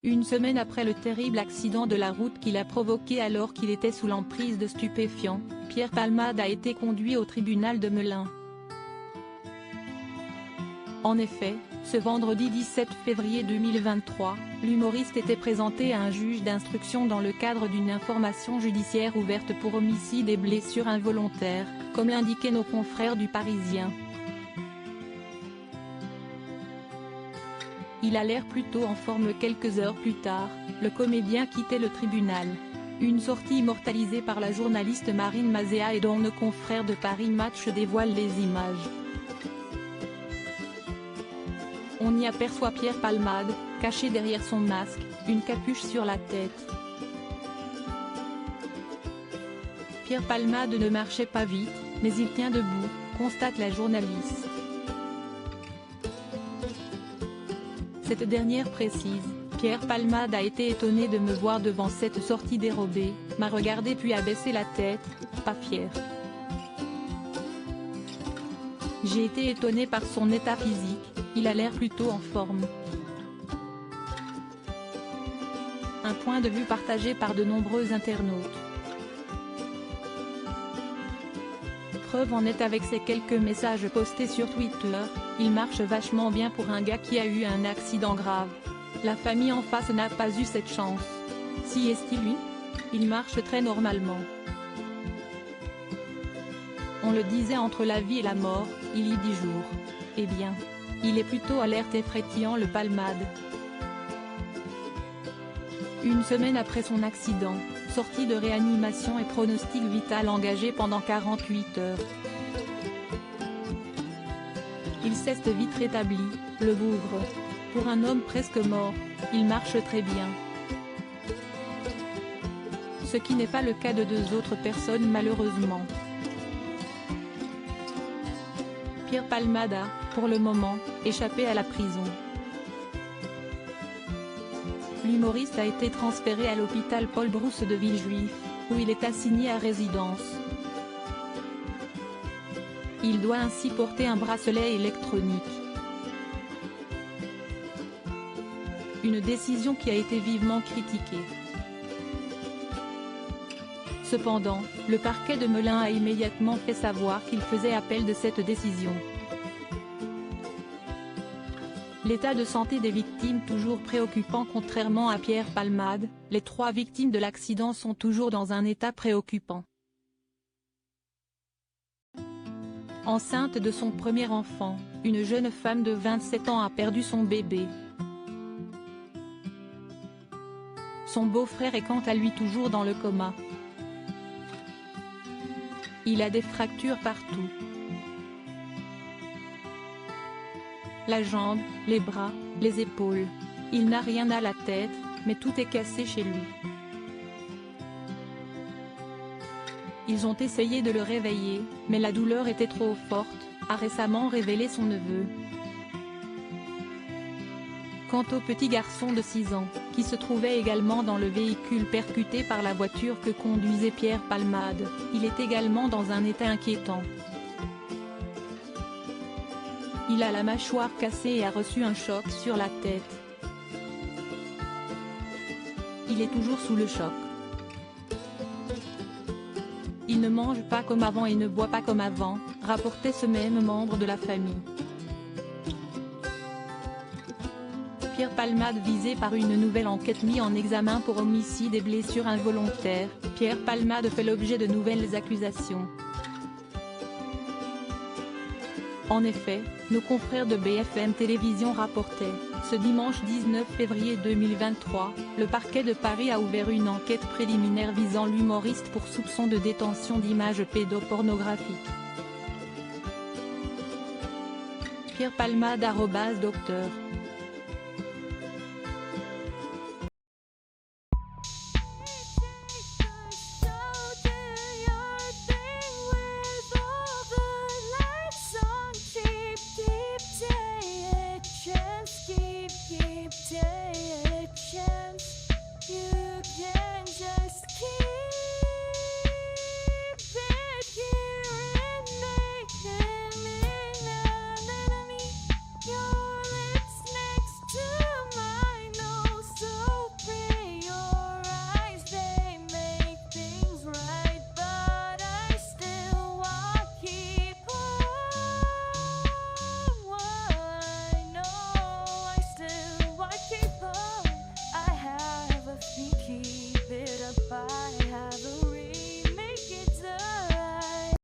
Une semaine après le terrible accident de la route qu'il a provoqué alors qu'il était sous l'emprise de stupéfiants, Pierre Palmade a été conduit au tribunal de Melun. En effet, ce vendredi 17 février 2023, l'humoriste était présenté à un juge d'instruction dans le cadre d'une information judiciaire ouverte pour homicide et blessures involontaires, comme l'indiquaient nos confrères du Parisien. Il a l'air plutôt en forme. Quelques heures plus tard, le comédien quittait le tribunal. Une sortie immortalisée par la journaliste Marine Mazéa et dont nos confrères de Paris Match dévoilent les images. On y aperçoit Pierre Palmade, caché derrière son masque, une capuche sur la tête. Pierre Palmade ne marchait pas vite, mais il tient debout, constate la journaliste. Cette dernière précise: Pierre Palmade a été étonné de me voir devant cette sortie dérobée, m'a regardé puis a baissé la tête, pas fier. J'ai été étonné par son état physique, il a l'air plutôt en forme. Un point de vue partagé par de nombreux internautes. Preuve en est avec ces quelques messages postés sur Twitter: il marche vachement bien pour un gars qui a eu un accident grave. La famille en face n'a pas eu cette chance. Si est-il lui? Il marche très normalement. On le disait entre la vie et la mort, il y 10 jours. Eh bien, il est plutôt alerte et frétillant le Palmade. Une semaine après son accident, sortie de réanimation et pronostic vital engagé pendant 48 heures. Il s'est vite rétabli, le bougre. Pour un homme presque mort, il marche très bien. Ce qui n'est pas le cas de 2 autres personnes malheureusement. Pierre Palmade a, pour le moment, échappé à la prison. L'humoriste a été transféré à l'hôpital Paul Brousse de Villejuif, où il est assigné à résidence. Il doit ainsi porter un bracelet électronique. Une décision qui a été vivement critiquée. Cependant, le parquet de Melun a immédiatement fait savoir qu'il faisait appel de cette décision. L'état de santé des victimes toujours préoccupant. Contrairement à Pierre Palmade, les 3 victimes de l'accident sont toujours dans un état préoccupant. Enceinte de son premier enfant, une jeune femme de 27 ans a perdu son bébé. Son beau-frère est quant à lui toujours dans le coma. Il a des fractures partout. La jambe, les bras, les épaules. Il n'a rien à la tête, mais tout est cassé chez lui. Ils ont essayé de le réveiller, mais la douleur était trop forte, a récemment révélé son neveu. Quant au petit garçon de 6 ans, qui se trouvait également dans le véhicule percuté par la voiture que conduisait Pierre Palmade, il est également dans un état inquiétant. Il a la mâchoire cassée et a reçu un choc sur la tête. Il est toujours sous le choc. Il ne mange pas comme avant et ne boit pas comme avant, rapportait ce même membre de la famille. Pierre Palmade visé par une nouvelle enquête mise en examen pour homicide et blessures involontaires. Pierre Palmade fait l'objet de nouvelles accusations. En effet, nos confrères de BFM Télévision rapportaient, ce dimanche 19 février 2023, le parquet de Paris a ouvert une enquête préliminaire visant l'humoriste pour soupçon de détention d'images pédopornographiques. Pierre Palmade @docteur